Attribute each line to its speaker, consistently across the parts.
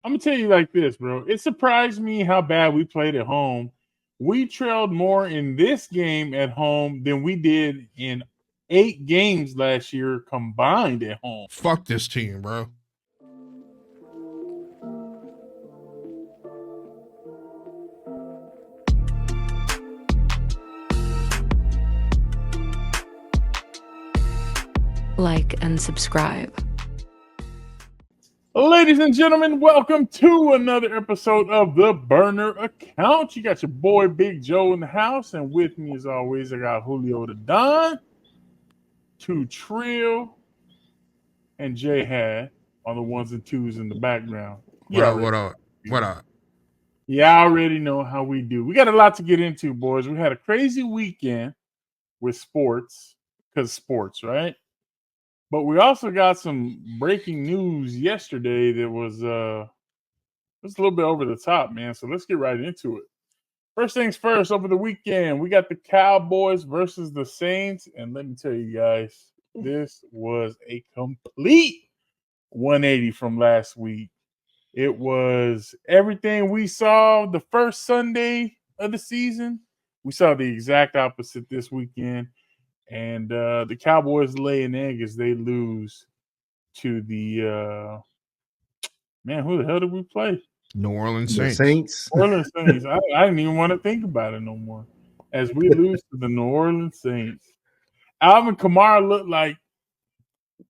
Speaker 1: I'm gonna tell you like this, bro. It surprised me how bad we played at home. We trailed more in this game at home than we did in 8 games last year combined at home.
Speaker 2: Fuck this team, bro.
Speaker 3: Like and subscribe.
Speaker 1: Ladies and gentlemen, welcome to another episode of the Burner Account. You got your boy Big Joe in the house, and with me as always, I got Julio the Don, 2 Trill, and J Had on the ones and twos in the background.
Speaker 2: What up? What up? What up?
Speaker 1: You already know how we do. We got a lot to get into, boys. We had a crazy weekend with sports, because sports, right? But we also got some breaking news yesterday that was a little bit over the top, man. So let's get right into it. First things first, over the weekend, we got the Cowboys versus the Saints. And let me tell you guys, this was a complete 180 from last week. It was everything we saw the first Sunday of the season. We saw the exact opposite this weekend. And the Cowboys lay an egg as they lose to the man. Who the hell did we play?
Speaker 2: New Orleans
Speaker 4: The
Speaker 2: Saints.
Speaker 4: Saints.
Speaker 1: New Orleans Saints. I didn't even want to think about it no more. As we lose to the New Orleans Saints, Alvin Kamara looked like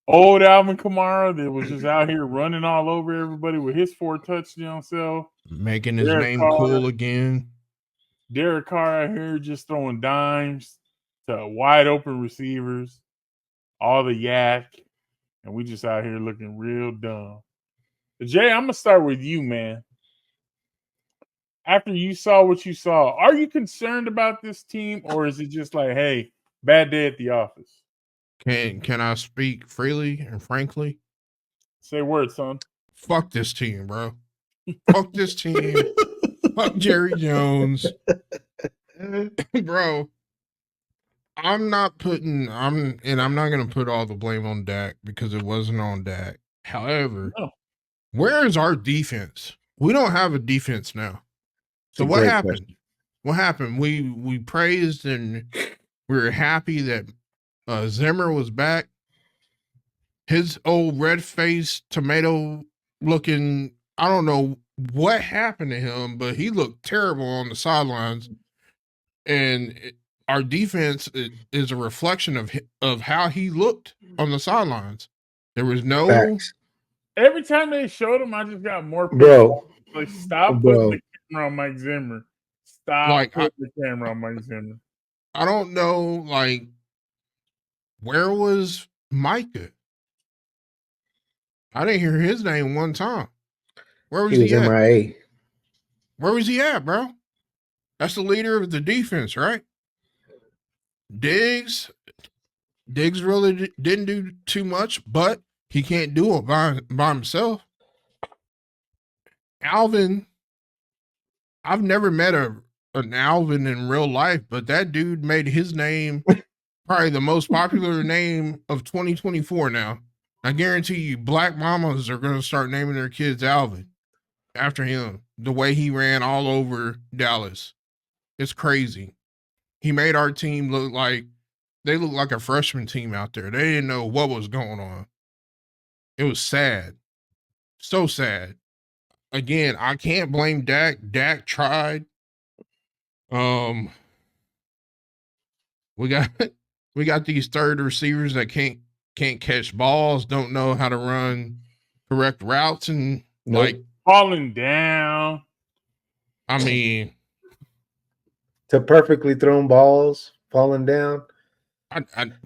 Speaker 1: old Alvin Kamara that was just out here running all over everybody with his 4 touchdown self.
Speaker 2: Making his
Speaker 1: Derek
Speaker 2: name
Speaker 1: Carr.
Speaker 2: cool again.
Speaker 1: Derek Carr out here just throwing dimes to wide open receivers, all the yak, and we just out here looking real dumb. Jay, I'm gonna start with you, man. After you saw what you saw, are you concerned about this team, or is it just like, hey, bad day at the office?
Speaker 2: Can I speak freely and frankly?
Speaker 1: Say word, son.
Speaker 2: Fuck this team, bro. Fuck this team. Fuck Jerry Jones. Bro. I'm not gonna put all the blame on Dak because it wasn't on Dak. However, where is our defense? We don't have a defense now. So what happened?
Speaker 4: Question.
Speaker 2: What happened? We praised and we were happy that Zimmer was back. His old red-faced tomato looking, I don't know what happened to him, but he looked terrible on the sidelines. And our defense is a reflection of how he looked on the sidelines. There was no
Speaker 4: Facts.
Speaker 1: Every time they showed him, I just got more pissed.
Speaker 4: Bro.
Speaker 1: Like, stop putting the camera on Mike Zimmer. Stop putting the camera on Mike Zimmer.
Speaker 2: I don't know, like, where was Micah? I didn't hear his name one time. Where was he at?
Speaker 4: MIA.
Speaker 2: Where was he at, bro? That's the leader of the defense, right? Diggs really didn't do too much, but he can't do it by himself. Alvin, I've never met an Alvin in real life, but that dude made his name probably the most popular name of 2024 now. I guarantee you black mamas are going to start naming their kids Alvin after him, the way he ran all over Dallas. It's crazy. He made our team look like a freshman team out there. They didn't know what was going on. It was sad. So sad. Again, I can't blame Dak. Dak tried. We got these third receivers that can't catch balls, don't know how to run correct routes, and like
Speaker 1: falling down.
Speaker 2: I mean,
Speaker 4: to perfectly thrown balls falling down.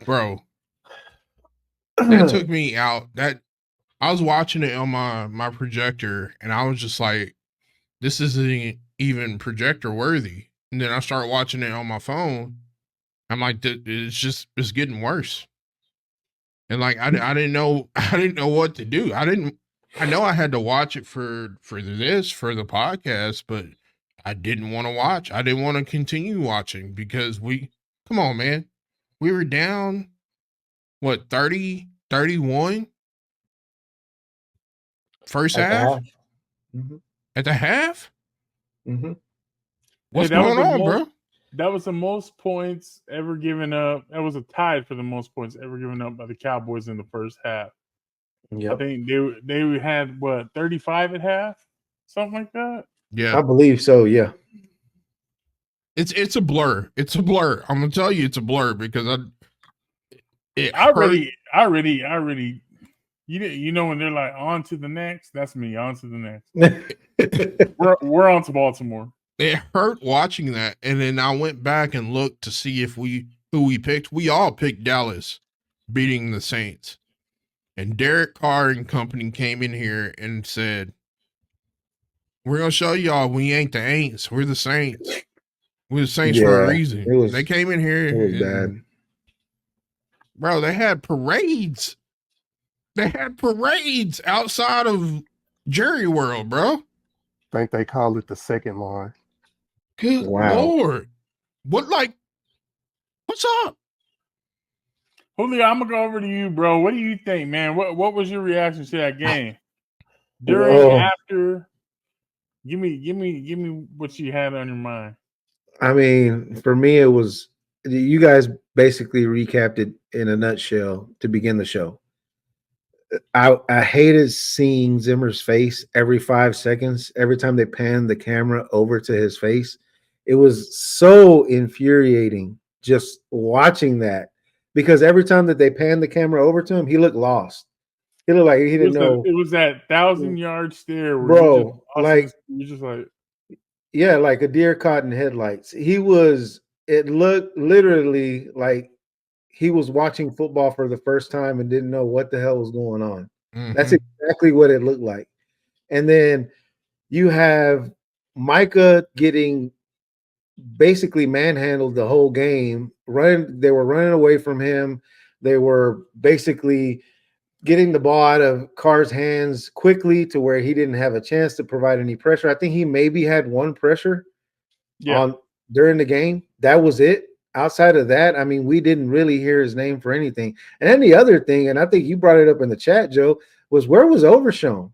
Speaker 2: Bro, that took me out. That I was watching it on my projector, and I was just like, this isn't even projector worthy. And then I start watching it on my phone. I'm like, it's getting worse. And like, I didn't know what to do. I know I had to watch it for the podcast, but I didn't want to watch. I didn't want to continue watching because come on, man. We were down, what, 30, 31? First half?
Speaker 4: Mhm.
Speaker 2: at the half.
Speaker 4: Mm-hmm.
Speaker 2: What's
Speaker 1: Hey, that was
Speaker 2: going
Speaker 1: the
Speaker 2: on,
Speaker 1: most,
Speaker 2: bro?
Speaker 1: That was the most points ever given up. That was a tied for the most points ever given up by the Cowboys in the first half. I
Speaker 4: Yep.
Speaker 1: think they had what 35 at half, something like that.
Speaker 2: Yeah,
Speaker 4: I believe so. Yeah.
Speaker 2: it's a blur. It's a blur. I'm gonna tell you, it's a blur because it
Speaker 1: I
Speaker 2: hurt.
Speaker 1: already. You know when they're like on to the next. That's me. On to the next. We're on to Baltimore.
Speaker 2: It hurt watching that, and then I went back and looked to see if who we picked. We all picked Dallas beating the Saints, and Derek Carr and company came in here and said, "We're gonna show y'all we ain't the Aints. We're the Saints. We're the Saints for a
Speaker 4: Yeah,
Speaker 2: reason."
Speaker 4: it was.
Speaker 2: They came in here.
Speaker 4: It was
Speaker 2: and,
Speaker 4: bad.
Speaker 2: bro. They had parades. They had parades outside of Jerry World, bro.
Speaker 5: I think they call it the second line.
Speaker 2: Good
Speaker 4: Wow.
Speaker 2: Lord. What's up?
Speaker 1: Julio, I'm gonna go over to you, bro. What do you think, man? What was your reaction to that game? During,
Speaker 4: Well,
Speaker 1: after, give me what you had on your mind.
Speaker 4: I mean, for me, it was you guys basically recapped it in a nutshell to begin the show. I hated seeing Zimmer's face every 5 seconds. Every time they panned the camera over to his face, it was so infuriating just watching that because every time that they panned the camera over to him, he looked lost. He looked like he didn't know,
Speaker 1: It was that 1,000-yard stare where
Speaker 4: bro.
Speaker 1: you're just like,
Speaker 4: Yeah, like a deer caught in headlights. He was. It looked literally like he was watching football for the first time and didn't know what the hell was going on. That's
Speaker 2: Mhm.
Speaker 4: exactly what it looked like. And then you have Micah getting basically manhandled the whole game. They were running away from him. They were basically getting the ball out of Carr's hands quickly to where he didn't have a chance to provide any pressure. I think he maybe had one pressure
Speaker 1: yeah.
Speaker 4: on during the game. That was it. Outside of that, I mean, we didn't really hear his name for anything. And then the other thing, and I think you brought it up in the chat, Joe, was where was Overshown?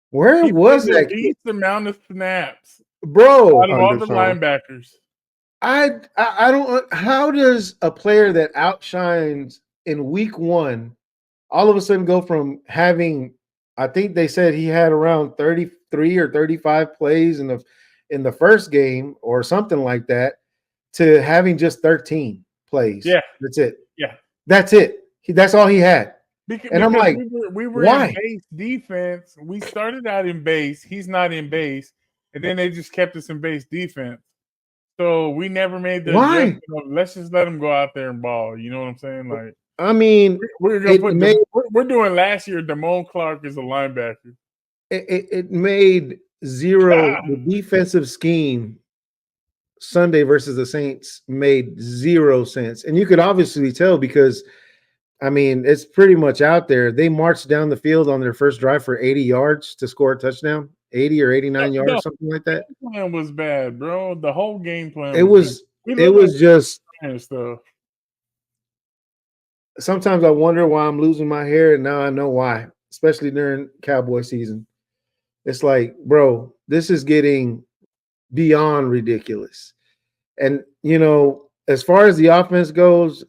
Speaker 4: Where
Speaker 1: He played
Speaker 4: was
Speaker 1: the
Speaker 4: that kid?
Speaker 1: least amount of snaps
Speaker 4: Bro?
Speaker 1: out of all the
Speaker 5: Undershown.
Speaker 1: linebackers.
Speaker 4: I don't. How does a player that outshines in week one all of a sudden go from having? I think they said he had around 33 or 35 plays in the first game or something like that to having just 13 plays.
Speaker 1: Yeah.
Speaker 4: That's it.
Speaker 1: Yeah.
Speaker 4: That's it. That's all he had. And I'm
Speaker 1: Because
Speaker 4: like,
Speaker 1: we were
Speaker 4: why?
Speaker 1: in base defense. We started out in base. He's not in base, and then they just kept us in base defense. So we never made the
Speaker 4: Why?
Speaker 1: adjustment of let's just let him go out there and ball. You know what I'm saying? Like
Speaker 4: I mean,
Speaker 1: we're gonna
Speaker 4: it
Speaker 1: put
Speaker 4: made
Speaker 1: we're doing last year. Damone Clark is a linebacker.
Speaker 4: it made zero. The defensive scheme Sunday versus the Saints made zero sense, and you could obviously tell because I mean it's pretty much out there. They marched down the field on their first drive for 80 yards to score a touchdown, 80 or 89 yards, something like that.
Speaker 1: The game plan was bad, bro. The whole game plan
Speaker 4: It
Speaker 1: was bad.
Speaker 4: it was just.
Speaker 1: And stuff.
Speaker 4: Sometimes I wonder why I'm losing my hair, and now I know why, especially during Cowboy season. It's like, bro, this is getting beyond ridiculous. And, as far as the offense goes,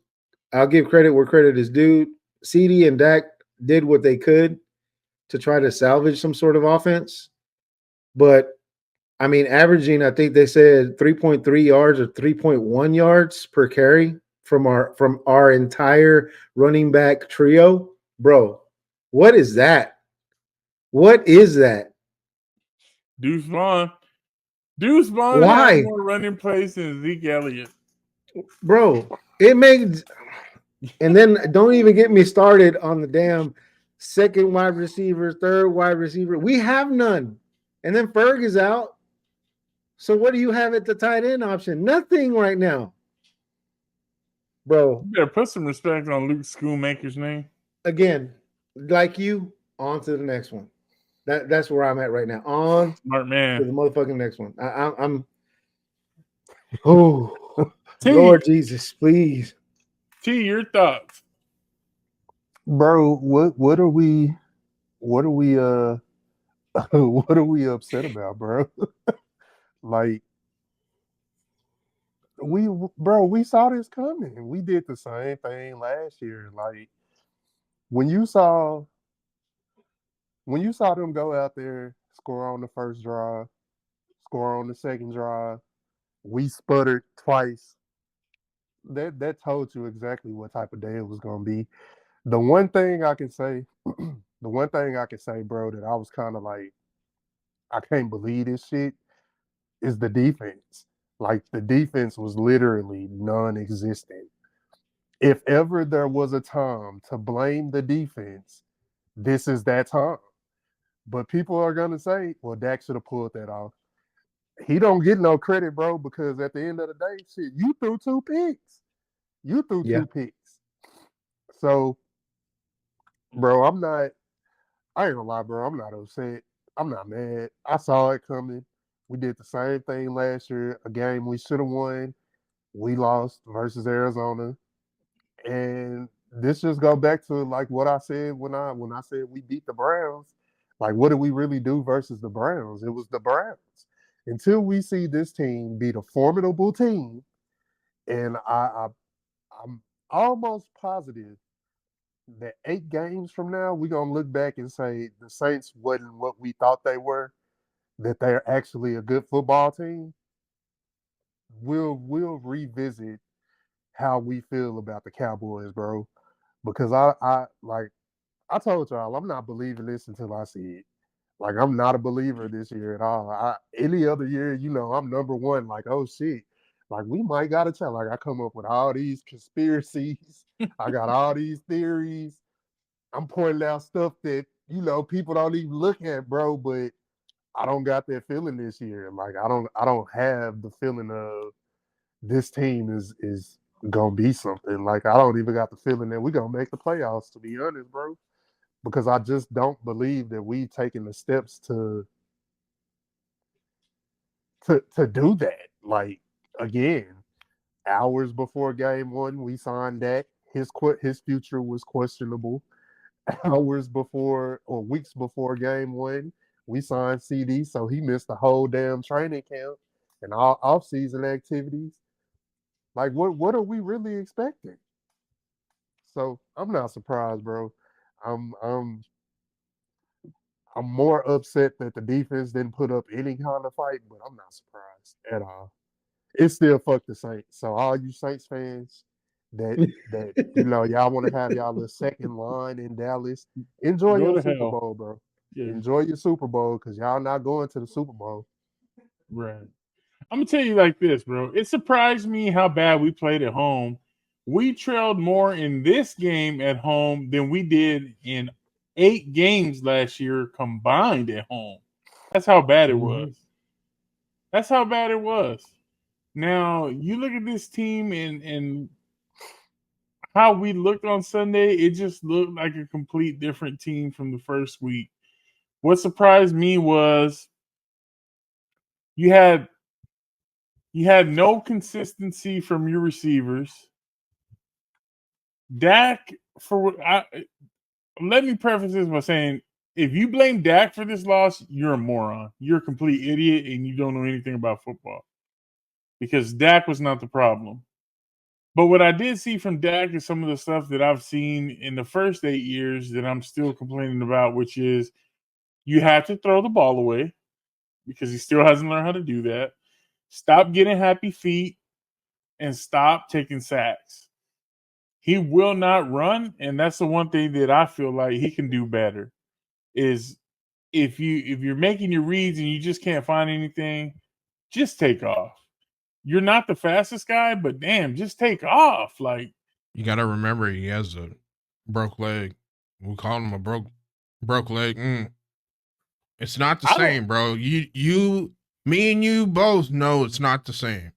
Speaker 4: I'll give credit where credit is due. CD and Dak did what they could to try to salvage some sort of offense. But, I mean, averaging, I think they said 3.3 yards or 3.1 yards per carry from our entire running back trio. Bro, what is that? What is that?
Speaker 1: Deuce Vaughn. Deuce Vaughn
Speaker 4: Why?
Speaker 1: had more running plays than Zeke Elliott.
Speaker 4: Bro, it made and then don't even get me started on the damn second wide receiver, third wide receiver. We have none. And then Ferg is out. So what do you have at the tight end option? Nothing right now. Bro,
Speaker 1: You better put some respect on Luke Schoolmaker's name.
Speaker 4: again, like you, on to the next one. That's where I'm at right now. On
Speaker 1: Smart
Speaker 4: to
Speaker 1: man.
Speaker 4: the motherfucking next one. I'm oh
Speaker 1: T,
Speaker 4: Lord Jesus, please.
Speaker 1: T, your thoughts?
Speaker 5: Bro, what are we What are we upset about, bro? Like we saw this coming. We did the same thing last year. Like when you saw them go out there, score on the first drive, score on the second drive, we sputtered twice. That told you exactly what type of day it was gonna be. The one thing I can say, bro, that I was kind of like, I can't believe this shit is the defense. Like the defense was literally non-existent. If ever there was a time to blame the defense, this is that time. But people are gonna say, well, Dak should have pulled that off. He don't get no credit, bro, because at the end of the day, shit, you threw two picks. You threw
Speaker 4: Yeah.
Speaker 5: two picks. So, bro, I ain't gonna lie, bro. I'm not upset. I'm not mad. I saw it coming. We did the same thing last year. A game we should have won. We lost versus Arizona. And this just go back to like what I said when I said we beat the Browns. Like, what did we really do versus the Browns? It was the Browns. Until we see this team beat a formidable team, and I'm almost positive that 8 games from now we're gonna look back and say the Saints wasn't what we thought they were, that they're actually a good football team. We'll revisit how we feel about the Cowboys, bro. Because I told y'all, I'm not believing this until I see it. Like, I'm not a believer this year at all. Any other year, I'm number one. Like, oh shit, like we might gotta tell. Like, I come up with all these conspiracies. I got all these theories. I'm pointing out stuff that people don't even look at, bro. But I don't got that feeling this year. Like, I don't have the feeling of this team is gonna be something. Like, I don't even got the feeling that we're gonna make the playoffs, to be honest, bro. Because I just don't believe that we've taken the steps to do that. Like, again, hours before game one, we signed Dak. His future was questionable. Hours before or weeks before game one, we signed CD, so he missed the whole damn training camp and all off-season activities. Like, what are we really expecting? So I'm not surprised, bro. I'm I'm I'm more upset that the defense didn't put up any kind of fight, but I'm not surprised at all. It's still fuck the Saints. So all you Saints fans that y'all want to have y'all little second line in Dallas, enjoy
Speaker 1: Go
Speaker 5: your
Speaker 1: to
Speaker 5: Super
Speaker 1: hell.
Speaker 5: Bowl, bro.
Speaker 1: Yeah,
Speaker 5: Enjoy your Super Bowl because y'all not going to the Super Bowl.
Speaker 1: right. I'm gonna tell you like this, bro. It surprised me how bad we played at home. We trailed more in this game at home than we did in 8 games last year combined at home. That's how bad it was. That's how bad it was. Now you look at this team and how we looked on Sunday. It just looked like a complete different team from the first week. What surprised me was you had no consistency from your receivers. Dak, let me preface this by saying, if you blame Dak for this loss, you're a moron. You're a complete idiot, and you don't know anything about football. Because Dak was not the problem. But what I did see from Dak is some of the stuff that I've seen in the first 8 years that I'm still complaining about, which is you have to throw the ball away because he still hasn't learned how to do that. Stop getting happy feet and stop taking sacks. He will not run, and that's the one thing that I feel like he can do better. Is if you're making your reads and you just can't find anything, just take off. You're not the fastest guy, but damn, just take off. Like,
Speaker 2: You got to remember he has a broke leg. We call him a broke leg. It's not the
Speaker 1: I don't.
Speaker 2: same, bro. Me and you both know it's not the same.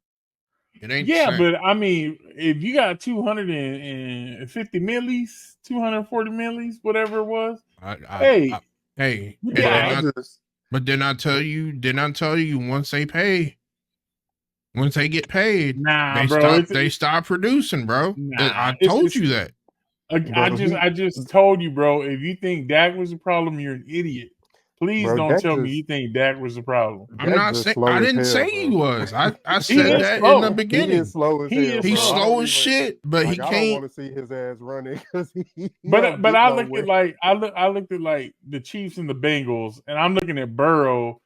Speaker 2: It ain't the
Speaker 1: Yeah,
Speaker 2: same.
Speaker 1: but I mean, if you got 250 millis, 240 millis, whatever it was, hey,
Speaker 2: Hey,
Speaker 1: you
Speaker 2: and
Speaker 1: got it.
Speaker 2: but didn't I tell you once they get paid,
Speaker 1: Nah, bro.
Speaker 2: they stop producing, bro.
Speaker 1: Nah.
Speaker 2: I told you that.
Speaker 1: I
Speaker 5: Bro,
Speaker 1: just told you, bro. If you think Dak was a problem, you're an idiot. Please
Speaker 5: Bro,
Speaker 1: don't
Speaker 5: Dak
Speaker 1: tell me
Speaker 5: just-
Speaker 1: you think Dak was the problem.
Speaker 2: I'm
Speaker 5: Dak
Speaker 2: not
Speaker 5: just
Speaker 2: saying
Speaker 5: slow
Speaker 2: I
Speaker 5: as
Speaker 2: didn't
Speaker 5: hell,
Speaker 2: say
Speaker 5: bro.
Speaker 2: he was. I
Speaker 1: He
Speaker 2: said
Speaker 1: is
Speaker 2: that in
Speaker 1: slow.
Speaker 2: the
Speaker 1: He
Speaker 2: beginning.
Speaker 5: He is slow as
Speaker 1: He
Speaker 5: hell,
Speaker 1: is
Speaker 5: bro.
Speaker 2: He's
Speaker 1: slow.
Speaker 5: I don't
Speaker 2: slow as
Speaker 5: even-
Speaker 2: shit, but he
Speaker 5: like, I don't
Speaker 2: can't.
Speaker 5: want to see his ass running because he
Speaker 1: But
Speaker 5: don't
Speaker 1: but
Speaker 5: get
Speaker 1: I looked
Speaker 5: nowhere.
Speaker 1: at like I looked at like the Chiefs and the Bengals, and I'm looking at Burrow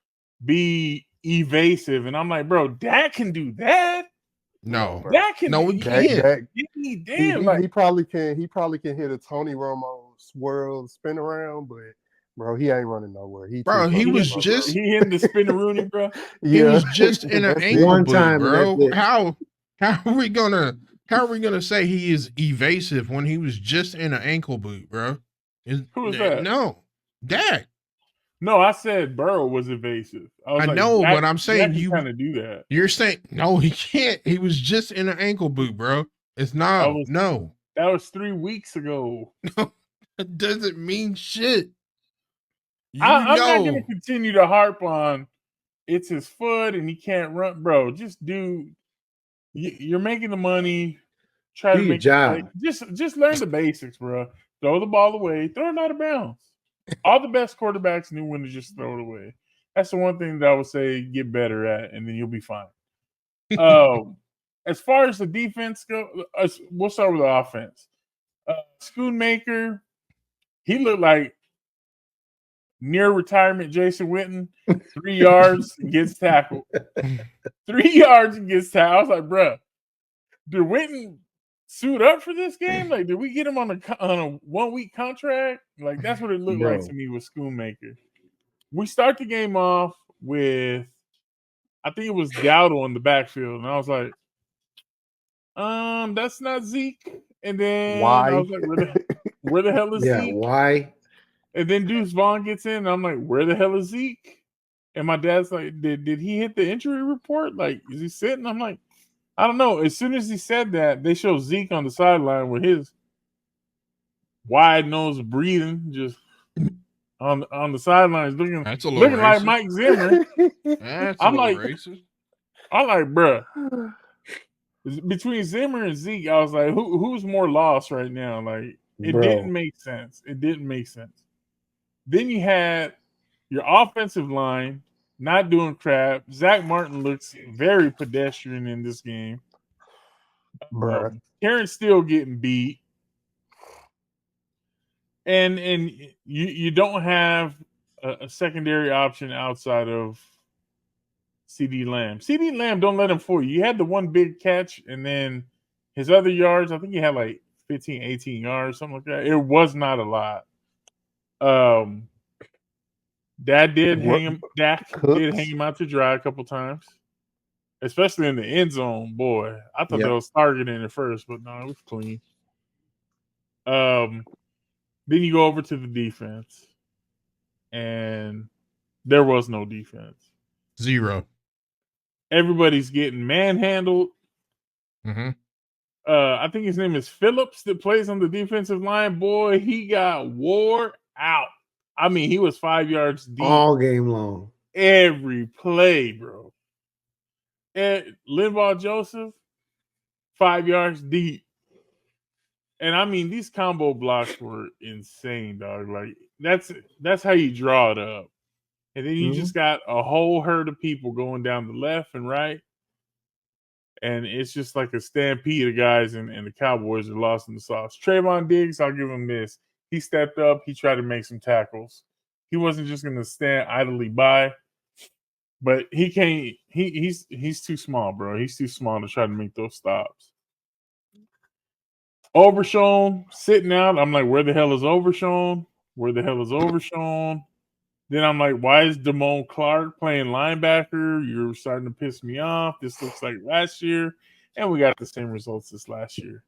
Speaker 1: be evasive, and I'm like, bro, Dak can do that.
Speaker 2: No,
Speaker 5: bro.
Speaker 1: Dak can.
Speaker 2: no, he
Speaker 5: Dak,
Speaker 2: can't.
Speaker 5: Dak,
Speaker 1: Damn, like
Speaker 5: he probably can. He probably can hit a Tony Romo swirl, spin around, but bro, he ain't running nowhere. He
Speaker 2: Bro,
Speaker 5: too
Speaker 2: he
Speaker 5: fucking
Speaker 2: was
Speaker 5: slow,
Speaker 2: just-
Speaker 1: he hitting the spinneroonie, bro.
Speaker 2: He
Speaker 5: yeah,
Speaker 2: was just in an
Speaker 5: that's it.
Speaker 2: ankle
Speaker 4: One
Speaker 2: boot,
Speaker 4: time and
Speaker 2: bro.
Speaker 4: that's it.
Speaker 2: How are we gonna say he is evasive when he was just in an ankle boot, bro?
Speaker 1: Who was that?
Speaker 2: No, Dak.
Speaker 1: No, I said Burrow was evasive.
Speaker 2: I
Speaker 1: was
Speaker 2: know,
Speaker 1: Dak-
Speaker 2: but I'm saying
Speaker 1: Dak
Speaker 2: you-
Speaker 1: kind of do that.
Speaker 2: You're saying no, he can't. He was just in an ankle boot, bro. It's not.
Speaker 1: That was-
Speaker 2: No,
Speaker 1: That was 3 weeks ago.
Speaker 2: it doesn't mean shit. You
Speaker 1: I'm not
Speaker 2: know.
Speaker 1: going to continue to harp on it's his foot and he can't run, bro. Just do. You're making the money. Try
Speaker 4: Do
Speaker 1: to
Speaker 4: your
Speaker 1: make
Speaker 4: job.
Speaker 1: just learn the basics, bro. Throw the ball away. Throw it out of bounds. All the best quarterbacks knew when to just throw it away. That's the one thing that I would say get better at, and then you'll be fine. As far as the defense go, we'll start with the offense. Schoonmaker, he looked like near retirement Jason Witten. 3 yards and gets tackled. 3 yards and gets tackled. I was like, bro, did Witten suit up for this game? Like, did we get him on a 1-week contract? Like, that's what it looked like
Speaker 4: No.
Speaker 1: to me with Schoonmaker. We start the game off with, I think it was Dowdle in the backfield, and I was like, that's not Zeke. And then
Speaker 5: Why?
Speaker 1: I was like, where the hell is
Speaker 4: Yeah,
Speaker 1: Zeke?
Speaker 4: why?
Speaker 1: And then Deuce Vaughn gets in, and I'm like, where the hell is Zeke? And my dad's like, did he hit the injury report? Like, is he sitting? I'm like, I don't know. As soon as he said that, they show Zeke on the sideline with his wide nose breathing, just on the sidelines, looking
Speaker 2: That's a little
Speaker 1: like
Speaker 2: racist.
Speaker 1: Mike Zimmer.
Speaker 2: That's a
Speaker 1: I'm
Speaker 2: little
Speaker 1: like-
Speaker 2: racist.
Speaker 1: I'm like, bruh. Between Zimmer and Zeke, I was like, who's more lost right now? Like, it
Speaker 4: Bro.
Speaker 1: didn't make sense. It didn't make sense. Then you had your offensive line not doing crap. Zach Martin looks very pedestrian in this game.
Speaker 5: Bruh.
Speaker 1: Karen's still getting beat. And you don't have a secondary option outside of CD Lamb. CD Lamb, don't let him fool you. You had the one big catch, and then his other yards, I think he had like 15, 18 yards, something like that. It was not a lot. Dak did hang him out to dry a couple times, especially in the end zone. Boy, I thought that was targeting at first, but no, it was clean. Then you go over to the defense, and there was no defense.
Speaker 2: 0.
Speaker 1: Everybody's getting manhandled.
Speaker 2: Mm-hmm.
Speaker 1: I think his name is Phillips that plays on the defensive line. Boy, he got wore out. I mean, he was 5 yards deep
Speaker 4: All game long.
Speaker 1: every play, bro. And Linval Joseph, 5 yards deep. And I mean, these combo blocks were insane, dog. Like, that's how you draw it up. And then you just got a whole herd of people going down the left and right. And it's just like a stampede of guys, and the Cowboys are lost in the sauce. Trayvon Diggs, I'll give him this. He stepped up. He tried to make some tackles. He wasn't just going to stand idly by. But he can't. He's too small, bro. He's too small to try to make those stops. Overshown, sitting out. I'm like, where the hell is Overshown? Where the hell is Overshown? Then I'm like, why is Damone Clark playing linebacker? You're starting to piss me off. This looks like last year. And we got the same results as last year.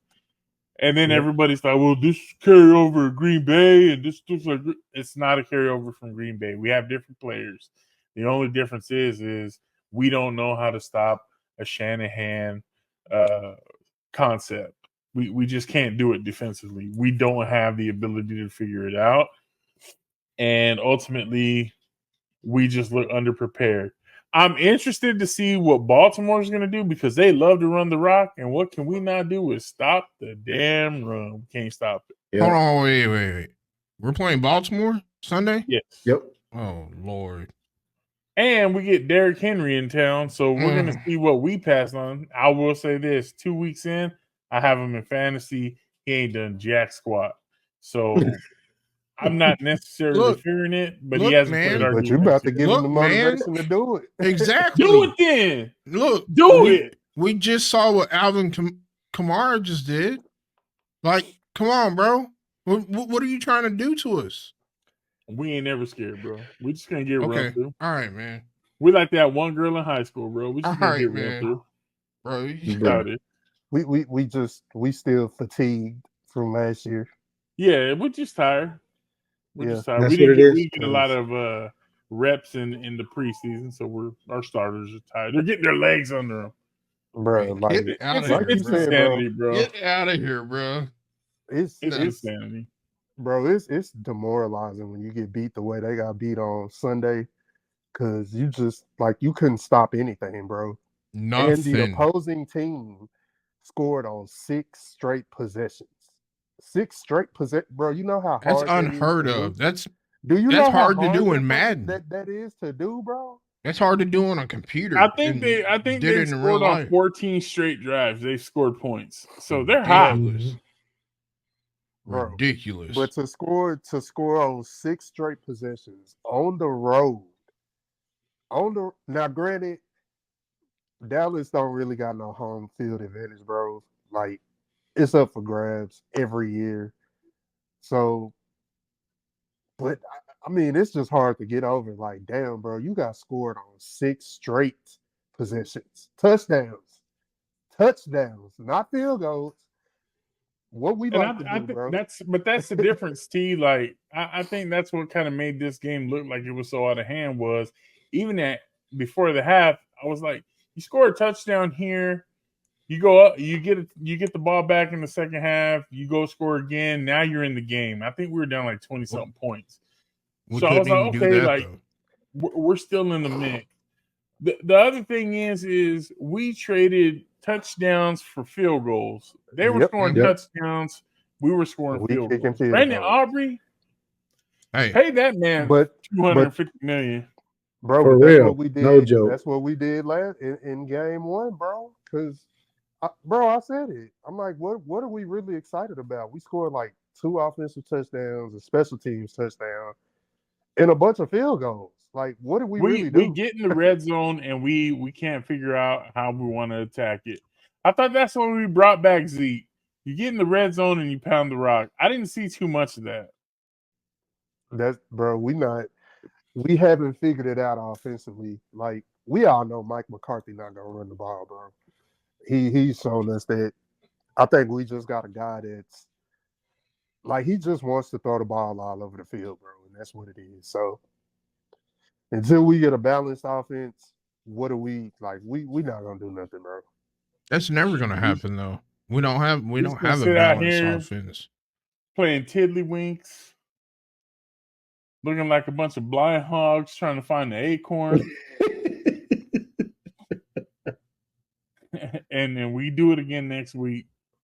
Speaker 1: And then everybody's like, well, this carryover of Green Bay, and this looks like it's not a carryover from Green Bay. We have different players. The only difference is we don't know how to stop a Shanahan concept. We just can't do it defensively. We don't have the ability to figure it out. And ultimately, we just look underprepared. I'm interested to see what Baltimore is going to do because they love to run the rock. And what can we not do is stop the damn run. We can't stop it.
Speaker 2: Hold on, wait. We're playing Baltimore Sunday?
Speaker 1: Yes.
Speaker 4: Yep.
Speaker 2: Oh Lord.
Speaker 1: And we get Derrick Henry in town, so we're gonna see what we pass on. I will say this: 2 weeks in, I have him in fantasy. He ain't done jack squat, so I'm not necessarily fearing it. But he
Speaker 2: look,
Speaker 1: hasn't played
Speaker 2: man.
Speaker 1: our
Speaker 5: But you
Speaker 1: defense
Speaker 5: about to
Speaker 1: yet.
Speaker 5: give him the
Speaker 2: Look, man.
Speaker 5: motivation to do it.
Speaker 2: Exactly.
Speaker 1: Do it then.
Speaker 2: Look,
Speaker 1: Do it.
Speaker 2: We just saw what Alvin Kamara just did. Like, come on, bro. What are you trying to do to us?
Speaker 1: We ain't never scared, bro. We just gonna get run
Speaker 2: Okay.
Speaker 1: through.
Speaker 2: All right, man.
Speaker 1: We like that one girl in high school, bro. We just
Speaker 2: All
Speaker 1: gonna
Speaker 2: right,
Speaker 1: get run
Speaker 2: man.
Speaker 1: through.
Speaker 2: Bro,
Speaker 1: That's how it is.
Speaker 5: We still fatigued from last year.
Speaker 1: Yeah, we're just tired. We're
Speaker 5: Yeah.
Speaker 1: just tired.
Speaker 4: That's
Speaker 1: We
Speaker 4: what
Speaker 1: didn't
Speaker 4: it is.
Speaker 1: get a lot of reps in the preseason, so our starters are tired. They're getting their legs under them.
Speaker 5: Bro, like
Speaker 2: get out of
Speaker 5: like
Speaker 2: here,
Speaker 5: you
Speaker 1: It's
Speaker 2: bro.
Speaker 5: said, bro,
Speaker 1: insanity, bro.
Speaker 2: Get out of here, bro.
Speaker 5: it's
Speaker 1: It's insanity.
Speaker 5: bro, it's demoralizing when you get beat the way they got beat on Sunday, because you just like you couldn't stop anything, bro. And the
Speaker 2: Nothing.
Speaker 5: opposing team scored on 6 straight possessions. 6 straight possessions, bro. You know how
Speaker 2: That's
Speaker 5: hard that is
Speaker 2: unheard
Speaker 5: to
Speaker 2: of.
Speaker 5: do? Do you know how
Speaker 2: hard to do
Speaker 5: hard
Speaker 2: in Madden.
Speaker 5: that is to do, bro?
Speaker 2: That's hard to do on a computer.
Speaker 1: I think
Speaker 2: did
Speaker 1: they
Speaker 2: it in real
Speaker 1: scored on
Speaker 2: life.
Speaker 1: 14 straight drives. They scored points, so they're hot.
Speaker 2: Ridiculous.
Speaker 5: Bro.
Speaker 2: Ridiculous.
Speaker 5: But to score on 6 straight possessions on the road, now granted, Dallas don't really got no home field advantage, bro. Like it's up for grabs every year. So, but I mean, it's just hard to get over. Like, damn, bro, you got scored on 6 straight possessions, touchdowns, not field goals. What we
Speaker 1: And
Speaker 5: like to
Speaker 1: I
Speaker 5: do,
Speaker 1: think
Speaker 5: bro.
Speaker 1: that's the difference, T. Like I think that's what kind of made this game look like it was so out of hand. Was even at before the half, I was like, you score a touchdown here, you go up, you get the ball back in the second half, you go score again. Now you're in the game. I think we were down like 20 something points.
Speaker 2: We
Speaker 1: So I was
Speaker 2: couldn't
Speaker 1: like,
Speaker 2: even do
Speaker 1: okay,
Speaker 2: that,
Speaker 1: like
Speaker 2: though.
Speaker 1: we're still in the mix. The other thing is we traded touchdowns for field goals. They were scoring touchdowns. We were scoring
Speaker 5: We
Speaker 1: field
Speaker 5: kicking
Speaker 1: goals.
Speaker 5: field
Speaker 1: Brandon
Speaker 5: goals.
Speaker 1: Aubrey,
Speaker 2: Hey,
Speaker 1: pay that man
Speaker 5: But
Speaker 1: $250 million.
Speaker 5: bro,
Speaker 4: For
Speaker 5: but that's
Speaker 4: real.
Speaker 5: what we did.
Speaker 4: No joke.
Speaker 5: That's what we did last in game 1, bro. Because, bro, I said it. I'm like, what are we really excited about? We scored like 2 offensive touchdowns, a special teams touchdown, and a bunch of field goals. Like, what did we really
Speaker 1: We
Speaker 5: do?
Speaker 1: get in the red zone and we can't figure out how we want to attack it. I thought that's when we brought back Zeke. You get in the red zone and you pound the rock. I didn't see too much of that.
Speaker 5: That's bro. We haven't figured it out offensively. Like we all know, Mike McCarthy not gonna run the ball, bro. He's shown us that. I think we just got a guy that's like he just wants to throw the ball all over the field, bro, and that's what it is. So until we get a balanced offense, what are we like? We not gonna do nothing, bro.
Speaker 2: that's never gonna happen, though. We don't have
Speaker 1: He's gonna
Speaker 2: a
Speaker 1: sit out
Speaker 2: balanced
Speaker 1: here
Speaker 2: offense.
Speaker 1: playing tiddlywinks, looking like a bunch of blind hogs trying to find the acorn. And then we do it again next week.